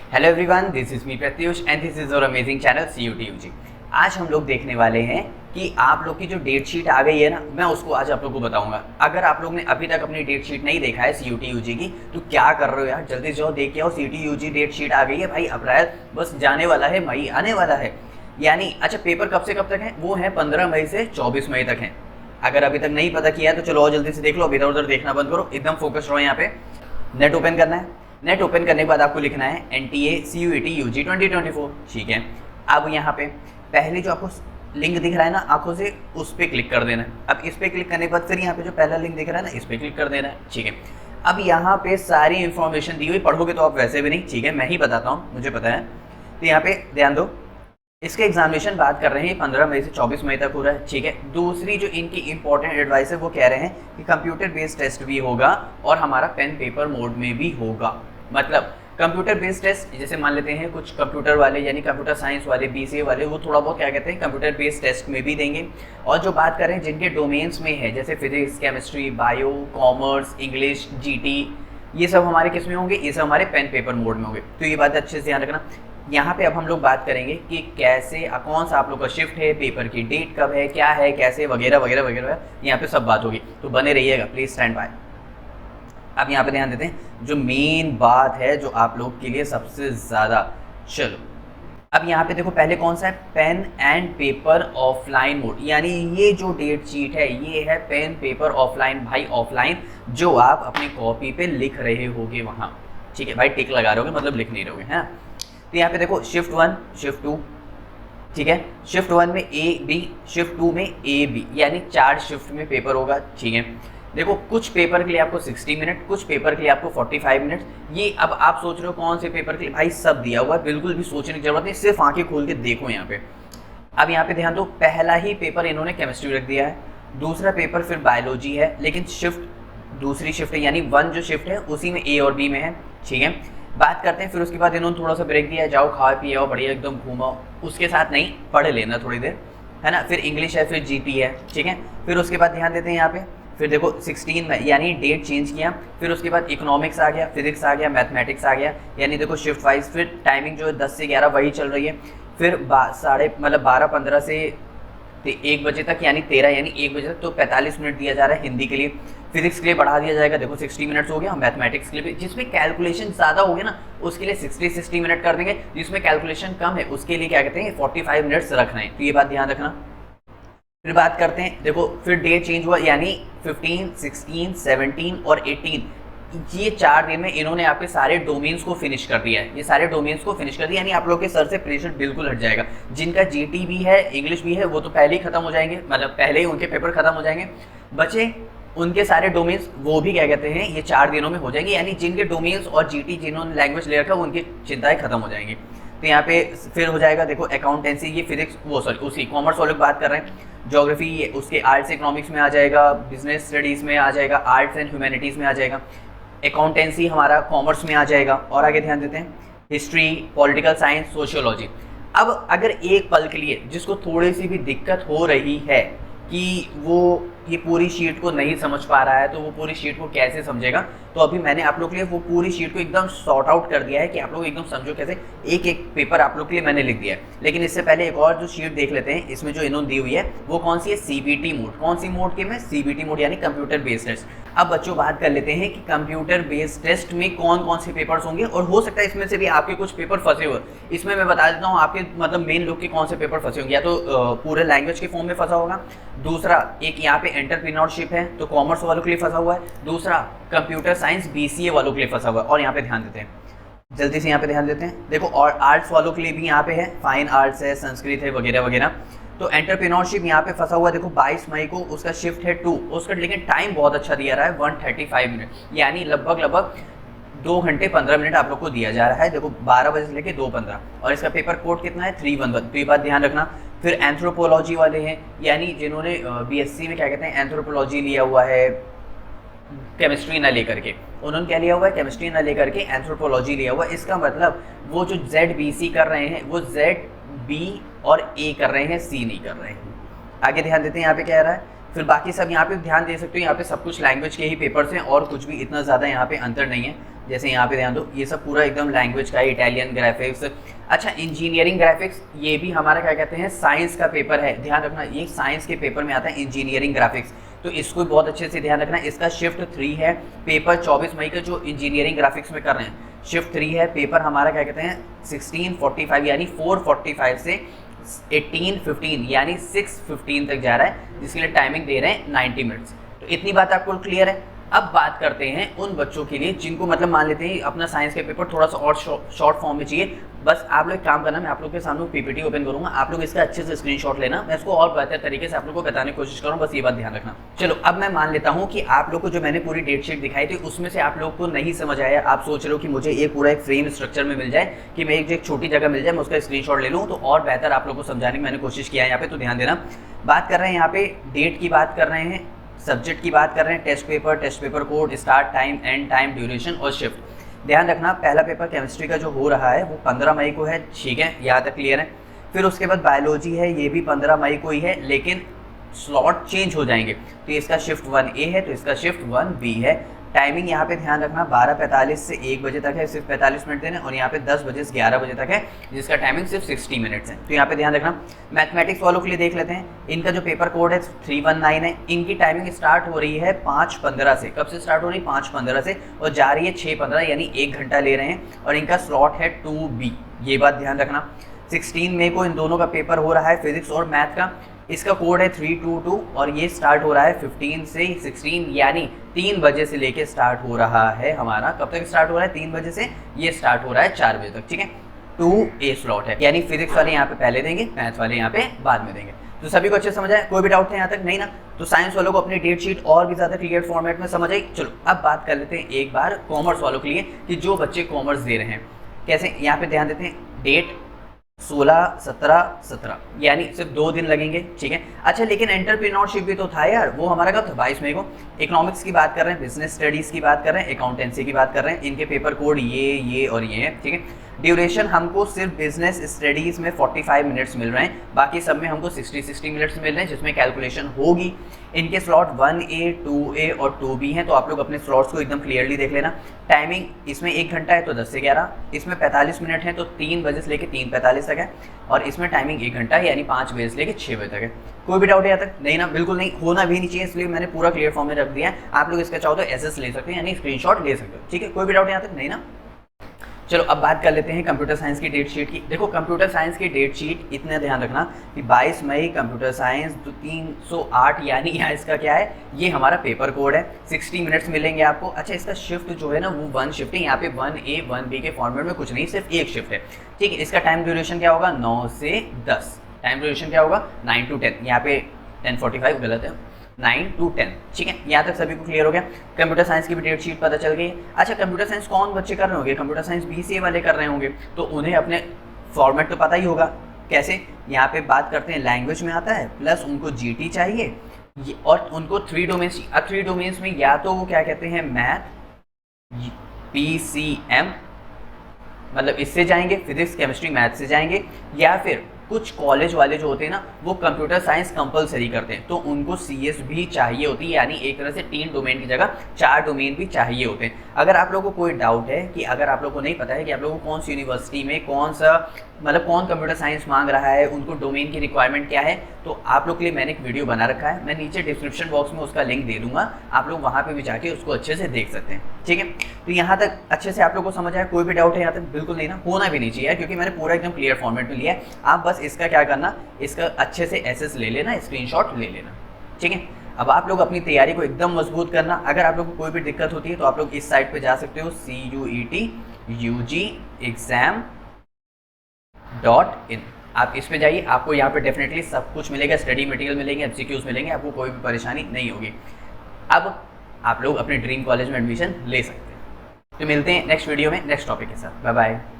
Hello everyone, this is me Pratyush and this is your amazing channel CUT-UG। आज हम लोग देखने वाले हैं कि आप लोग की जो डेट शीट आ गई है ना, मैं उसको आज आप लोग को बताऊंगा। अगर आप लोग ने अभी तक अपनी डेट शीट नहीं देखा है CUT-UG की, तो क्या कर रहे हो यार, जल्दी जाओ देख के आओ। CUT-UG डेट शीट आ गई है भाई। अप्रैल बस जाने वाला है, मई आने वाला है। यानी अच्छा, पेपर कब से कब तक है? वो है 15 मई से 24 मई तक है। अगर अभी तक नहीं पता किया है तो चलो और जल्दी से देख लो। इधर उधर देखना बंद करो, एकदम फोकस रहो। यहाँ पे नेट ओपन करना है। नेट ओपन करने के बाद आपको लिखना है NTA CUT-UG 2024। ठीक है, अब यहाँ पे पहले जो आपको लिंक दिख रहा है ना आंखों से, उस पर क्लिक कर देना है। अब इस पर क्लिक करने के बाद फिर यहाँ पे जो पहला लिंक दिख रहा है ना, इस पर क्लिक कर देना है। ठीक है, अब यहाँ पे सारी इन्फॉर्मेशन दी हुई, पढ़ोगे तो आप वैसे भी नहीं। ठीक है, मैं ही बताता हूँ, मुझे पता है। तो यहाँ पे ध्यान दो, इसके एग्जामिनेशन बात कर रहे हैं 15 मई से 24 मई तक हो रहा है। ठीक है, दूसरी जो इनकी इंपॉर्टेंट एडवाइस है वो कह रहे हैं कि कंप्यूटर बेस्ड टेस्ट भी होगा और हमारा पेन पेपर मोड में भी होगा। मतलब कंप्यूटर बेस्ड टेस्ट, जैसे मान लेते हैं कुछ कंप्यूटर वाले यानी कंप्यूटर साइंस वाले, BCA वाले, वो थोड़ा बहुत क्या कहते हैं कंप्यूटर बेस्ड टेस्ट में भी देंगे। और जो बात करें जिनके डोमेन्स में है, जैसे physics, chemistry, bio, commerce, English, GT, ये सब हमारे किस में होंगे? ये सब हमारे पेन पेपर मोड में होंगे। तो ये बात अच्छे से ध्यान रखना। यहाँ पे अब हम लोग बात करेंगे कि कैसे, कौन सा आप लोग का शिफ्ट है, पेपर की डेट कब है, क्या है, कैसे, वगैरह वगैरह वगैरह। यहाँ पे सब बात होगी, तो बने रहिएगा, प्लीज स्टैंड बाय। अब यहाँ पे ध्यान देते हैं जो मेन बात है, जो आप लोग के लिए सबसे ज़्यादा। चलो अब यहाँ पे देखो, पहले कौन सा है? Pen and paper offline mode. यानी ये जो डेट शीट है ये है पेन पेपर ऑफलाइन। भाई ऑफलाइन जो आप अपनी कॉपी पे लिख रहे होगे वहाँ। ठीक है भाई, टिक लगा रहे होगे, मतलब लिख नहीं रहोगे। हाँ, तो यहाँ पे देखो शिफ्ट 1, शिफ्ट 2, ठीक है, शिफ्ट 1 में A-B, शिफ्ट 2 में A-B, यानी 4 शिफ्ट में पेपर होगा। ठीक है, देखो कुछ पेपर के लिए आपको 60 मिनट, कुछ पेपर के लिए आपको 45 मिनट। ये अब आप सोच रहे हो कौन से पेपर के लिए? भाई सब दिया हुआ है, बिल्कुल भी सोचने की जरूरत नहीं, सिर्फ आंखें खोल के देखो यहाँ पे। अब यहाँ पे ध्यान दो, पहला ही पेपर इन्होंने केमिस्ट्री रख दिया है, दूसरा पेपर फिर बायोलॉजी है, लेकिन शिफ्ट दूसरी शिफ्ट है, यानी 1 जो शिफ्ट है उसी में A और B में है। ठीक है, बात करते हैं फिर उसके बाद इन्होंने थोड़ा सा ब्रेक दिया है, जाओ खाओ पिए आओ, बढ़िया एकदम घूमाओ। उसके साथ नहीं, पढ़ लेना थोड़ी देर, है ना। फिर इंग्लिश है, फिर GT है। ठीक है, फिर उसके बाद ध्यान देते हैं यहाँ पे, फिर देखो 16 में, यानी डेट चेंज किया। फिर उसके बाद इकोनॉमिक्स आ गया, फिजिक्स आ गया, मैथमेटिक्स आ गया, यानी देखो शिफ्ट वाइज। फिर टाइमिंग जो है 10 से 11 वही चल रही है। फिर 12:15 से 1 बजे तक, यानी 13, यानी 1 बजे तक, तो 45 मिनट दिया जा रहा है हिंदी के लिए। फिजिक्स के लिए बढ़ा दिया जाएगा, देखो 60 मिनट्स हो गया। मैथमेटिक्स के लिए भी, जिसमें कैलकुलेशन ज़्यादा हो गया ना, उसके लिए 60 मिनट कर देंगे। जिसमें कैलकुलेशन कम है उसके लिए क्या कहते हैं 45 मिनट्स रखना है, तो ये बात ध्यान रखना। फिर बात करते हैं, देखो फिर डेट चेंज हुआ, यानी 15, 16, 17 और 18, ये 4 दिन में इन्होंने आपके सारे डोमेन्स को फिनिश कर दिया है। ये सारे डोमेन्स को फिनिश कर दिया, यानी आप लोग के सर से प्रेशर बिल्कुल हट जाएगा। जिनका GT भी है, इंग्लिश भी है, वो तो पहले ही खत्म हो जाएंगे, मतलब पहले ही उनके पेपर खत्म हो जाएंगे। बचे उनके सारे डोमेन्स, वो भी क्या कहते हैं ये 4 दिनों में हो जाएंगे। यानी जिनके डोमेन्स और GT, जिन्होंने लैंग्वेज ले रखा है, उनकी चिंताएं खत्म हो जाएंगी। तो यहाँ पे फिर हो जाएगा, देखो अकाउंटेंसी, ये फिजिक्स, वो सॉरी उसी कॉमर्स वाले की बात कर रहे हैं। ज्योग्राफी उसके आर्ट्स इकोनॉमिक्स में आ जाएगा, बिजनेस स्टडीज़ में आ जाएगा, आर्ट्स एंड ह्यूमैनिटीज़ में आ जाएगा, अकाउंटेंसी हमारा कॉमर्स में आ जाएगा। और आगे ध्यान देते हैं, हिस्ट्री, पॉलिटिकल साइंस, सोशियोलॉजी। अब अगर एक पल के लिए जिसको थोड़ी सी भी दिक्कत हो रही है कि वो ये पूरी शीट को नहीं समझ पा रहा है, तो वो पूरी शीट को कैसे समझेगा, तो अभी मैंने आप लोग के लिए वो पूरी शीट को एकदम सॉर्ट आउट कर दिया है कि आप लोग एकदम समझो कैसे। एक एक पेपर आप लोग के लिए मैंने लिख दिया है। लेकिन इससे पहले एक और जो शीट देख लेते हैं, इसमें जो इन्होंने दी हुई है वो कौन सी है? CBT mode. कौन सी मोड के में? CBT मोड, यानी कंप्यूटर बेस्ड टेस्ट। अब बच्चों बात कर लेते हैं कि कंप्यूटर बेस्ड टेस्ट में कौन कौन से पेपर्स होंगे, और हो सकता है इसमें से भी आपके कुछ पेपर फंसे हुए। इसमें मैं बता देता हूँ आपके मतलब मेन लोग के कौन से पेपर फंसे होंगे। या तो पूरे लैंग्वेज के फॉर्म में फंसा होगा, दूसरा एक यहाँ पे एंटरप्रेन्योरशिप है तो कॉमर्स वालों के लिए फंसा हुआ है, दूसरा कंप्यूटर साइंस BCA वालों के लिए फंसा हुआ है। और यहाँ पे ध्यान देते हैं, जल्दी से यहाँ पे ध्यान देते हैं, देखो और आर्ट्स वालों के लिए भी यहाँ पे है, फाइन आर्ट्स है, संस्कृत है, वगैरह वगैरह। तो एंटरप्रेन्योरशिप यहाँ पे फंसा हुआ है, देखो 22 मई को उसका शिफ्ट है 2, उसका लेकिन टाइम बहुत अच्छा दिया रहा है 135 मिनट, यानी लगभग 2 घंटे 15 मिनट आप लोग को दिया जा रहा है। देखो 12 बजे से लेके 2:15, और इसका पेपर कोड कितना है 311, तो ये बात ध्यान रखना। फिर एंथ्रोपोलॉजी वाले हैं, यानी जिन्होंने BSc में क्या कहते हैं एंथ्रोपोलॉजी लिया हुआ है, केमिस्ट्री ना लेकर के, उन्होंने क्या लिया हुआ है? केमिस्ट्री ना लेकर के एंथ्रोपोलॉजी लिया हुआ है। इसका मतलब वो जो ZBC कर रहे हैं वो ZB और A कर रहे हैं, C नहीं कर रहे हैं। आगे ध्यान देते हैं यहाँ पे क्या आ रहा है। फिर बाकी सब यहाँ पे ध्यान दे सकते हो, यहाँ पे सब कुछ लैंग्वेज के ही पेपर्स हैं और कुछ भी इतना ज़्यादा यहाँ पे अंतर नहीं है। जैसे यहाँ पे ध्यान दो, ये सब पूरा एकदम लैंग्वेज का है, इटालियन ग्राफिक्स। अच्छा, इंजीनियरिंग ग्राफिक्स, ये भी हमारा क्या कहते हैं साइंस का पेपर है, ध्यान रखना ये साइंस के पेपर में आता है इंजीनियरिंग ग्राफिक्स, तो इसको बहुत अच्छे से ध्यान रखना। इसका शिफ्ट 3 है, पेपर 24 मई का जो इंजीनियरिंग ग्राफिक्स में कर रहे हैं शिफ्ट 3 है, पेपर हमारा क्या कहते हैं 16:45 यानी 4:45 से 18:15 यानी 6:15 तक जा रहा है, जिसके लिए टाइमिंग दे रहे हैं 90 मिनट्स। तो इतनी बात आपको क्लियर है। अब बात करते हैं उन बच्चों के लिए जिनको मतलब मान लेते हैं अपना साइंस के पेपर थोड़ा सा और शॉर्ट फॉर्म में चाहिए। बस आप लोग एक काम करना, मैं आप लोग के सामने पीपीटी ओपन करूंगा, आप लोग इसका अच्छे से स्क्रीनशॉट लेना, मैं इसको और बेहतर तरीके से आप लोग को बताने की कोशिश करूँ, बस ये बात ध्यान रखना। चलो अब मैं मान लेता हूँ कि आप लोग को जो मैंने पूरी डेट शीट दिखाई थी उसमें से आप लोग को नहीं समझ आया, आप सोच रहे हो कि मुझे एक पूरा एक फ्रेम स्ट्रक्चर में मिल जाए, कि मैं एक छोटी जगह मिल जाए मैं उसका स्क्रीनशॉट ले लूँ, तो और बेहतर आप लोग को समझाने की मैंने कोशिश किया है यहाँ पे। तो ध्यान देना, बात कर रहे हैं यहाँ पे डेट की बात कर रहे हैं, सब्जेक्ट की बात कर रहे हैं, test paper code, start time, end time, duration और शिफ्ट। ध्यान रखना पहला पेपर केमिस्ट्री का जो हो रहा है वो 15 मई को है, ठीक है, यहाँ तक क्लियर है। फिर उसके बाद बायोलॉजी है, ये भी 15 मई को ही है, लेकिन स्लॉट चेंज हो जाएंगे, तो इसका शिफ्ट 1A है, तो इसका शिफ्ट 1B है। टाइमिंग यहाँ पे ध्यान रखना 12:45 से 1 बजे तक है, सिर्फ 45 मिनट देने, और यहाँ पे 10 बजे से 11 बजे तक है, जिसका टाइमिंग सिर्फ 60 मिनट्स है। तो यहाँ पे ध्यान रखना। मैथमेटिक्स वालों के लिए देख लेते हैं, इनका जो पेपर कोड है 319 है, इनकी टाइमिंग स्टार्ट हो रही है 5:15 से। कब से स्टार्ट हो रही है? 5:15 से, और जा रही है 6:15 यानी 1 घंटा ले रहे हैं, और इनका स्लॉट है 2B, ये बात ध्यान रखना। 16 मई को इन दोनों का पेपर हो रहा है फिजिक्स और मैथ का, इसका कोड है 322, और ये स्टार्ट हो रहा है 15 से 16 यानी 3 बजे से लेके स्टार्ट हो रहा है हमारा। कब तक स्टार्ट हो रहा है? 3 बजे से, ये स्टार्ट हो रहा है 4 बजे तक, ठीक है। 2A स्लॉट है, यानी फिजिक्स वाले यहाँ पे पहले देंगे, मैथ वाले यहाँ पे बाद में देंगे। तो सभी को अच्छे समझ आए? कोई भी डाउट है यहाँ तक? नहीं ना? तो साइंस वालों को अपनी डेट शीट और भी ज़्यादा क्लियर फॉर्मेट में समझ आई। चलो अब बात कर लेते हैं एक बार कॉमर्स वालों के लिए, कि जो बच्चे कॉमर्स दे रहे हैं कैसे। यहाँ पे ध्यान देते हैं, डेट 16, 17, 17 यानी सिर्फ 2 दिन लगेंगे, ठीक है। अच्छा, लेकिन एंटरप्रेन्योरशिप भी तो था यार, वो हमारा कब था? 22 मई को। इकोनॉमिक्स की बात कर रहे हैं, बिजनेस स्टडीज़ की बात कर रहे हैं, अकाउंटेंसी की बात कर रहे हैं, इनके पेपर कोड ये और ये है, ठीक है। ड्यूरेशन हमको सिर्फ बिजनेस स्टडीज़ में 45 मिनट्स मिल रहे हैं, बाकी सब में हमको 60 मिनट्स मिल रहे हैं, जिसमें कैलकुलेशन होगी। इनके स्लॉट 1A, 2A और 2B हैं, तो आप लोग अपने स्लॉट्स को एकदम क्लियरली देख लेना। टाइमिंग इसमें 1 घंटा है तो 10 से 11, इसमें 45 मिनट है तो 3 बजे से लेकर 3:45 तक है, और इसमें टाइमिंग 1 घंटा है यानी 5 बजे से लेकर 6 बजे तक है। कोई भी डाउट है यहाँ तक? नहीं ना? बिल्कुल नहीं, होना भी नहीं चाहिए, इसलिए मैंने पूरा क्लियर फॉर्म में रख दिया है। आप लोग इसका चाहो तो एसएस ले सकते हैं, यानी स्क्रीनशॉट ले सकते हो, ठीक है। कोई भी डाउट यहाँ तक? नहीं ना? चलो अब बात कर लेते हैं कंप्यूटर साइंस की डेट शीट की। देखो कंप्यूटर साइंस की डेट शीट इतना ध्यान रखना कि 22 मई कंप्यूटर साइंस 308 यानी यहाँ इसका क्या है, ये हमारा पेपर कोड है, 60 मिनट्स मिलेंगे आपको। अच्छा, इसका शिफ्ट जो है ना वो 1 शिफ्ट है, यहाँ पे 1A 1B के फॉर्मेट में कुछ नहीं, सिर्फ एक शिफ्ट है, ठीक है। इसका टाइम ड्यूरेशन क्या होगा? 9 से 10। टाइम ड्यूरेशन क्या होगा? 9 to 10, यहाँ पे 10:45 गलत है, 9 to 10, ठीक है। यहाँ तक सभी को क्लियर हो गया। कंप्यूटर साइंस की भी डेट शीट पता चल गई। अच्छा, कंप्यूटर साइंस कौन बच्चे कर रहे होंगे? कंप्यूटर साइंस BCA वाले कर रहे होंगे, तो उन्हें अपने फॉर्मेट तो पता ही होगा कैसे। यहाँ पे बात करते हैं लैंग्वेज में आता है, प्लस उनको GT चाहिए, और उनको 3 डोमेन्स। अब 3 डोमेन्स में या तो वो क्या कहते हैं मैथ, PCM मतलब इससे जाएंगे, फिजिक्स केमिस्ट्री मैथ से जाएंगे, या फिर कुछ कॉलेज वाले जो होते हैं ना वो कंप्यूटर साइंस कंपलसरी करते हैं, तो उनको CS भी चाहिए होती है, यानी एक तरह से 3 डोमेन की जगह 4 डोमेन भी चाहिए होते हैं। अगर आप लोगों को कोई डाउट है कि अगर आप लोगों को नहीं पता है कि आप लोगों को कौन सी यूनिवर्सिटी में कौन सा मतलब कौन कंप्यूटर साइंस मांग रहा है, उनको डोमेन की रिक्वायरमेंट क्या है, तो आप लोग के लिए मैंने एक वीडियो बना रखा है, मैं नीचे डिस्क्रिप्शन बॉक्स में उसका लिंक दे दूंगा, आप लोग वहाँ पे भी जाके उसको अच्छे से देख सकते हैं, ठीक है। तो यहाँ तक अच्छे से आप लोग को समझ आया? कोई भी डाउट है यहाँ तक? बिल्कुल नहीं ना, होना भी नहीं चाहिए, क्योंकि मैंने पूरा एकदम क्लियर फॉर्मेट में लिया है। आप बस इसका क्या करना, इसका अच्छे से एसएस ले लेना, स्क्रीनशॉट ले लेना, ठीक है। अब आप लोग अपनी तैयारी को एकदम मजबूत करना। अगर आप लोग को कोई भी दिक्कत होती है तो आप लोग इस साइट पे जा सकते हो, CUET-UGexam.in, आप इस पे जाइए, आपको यहाँ पे डेफिनेटली सब कुछ मिलेगा, स्टडी मटेरियल मिलेंगे, MCQs मिलेंगे, आपको कोई भी परेशानी नहीं होगी। अब आप लोग अपने ड्रीम कॉलेज में एडमिशन ले सकते हैं। तो मिलते हैं नेक्स्ट वीडियो में नेक्स्ट टॉपिक के साथ। Bye bye.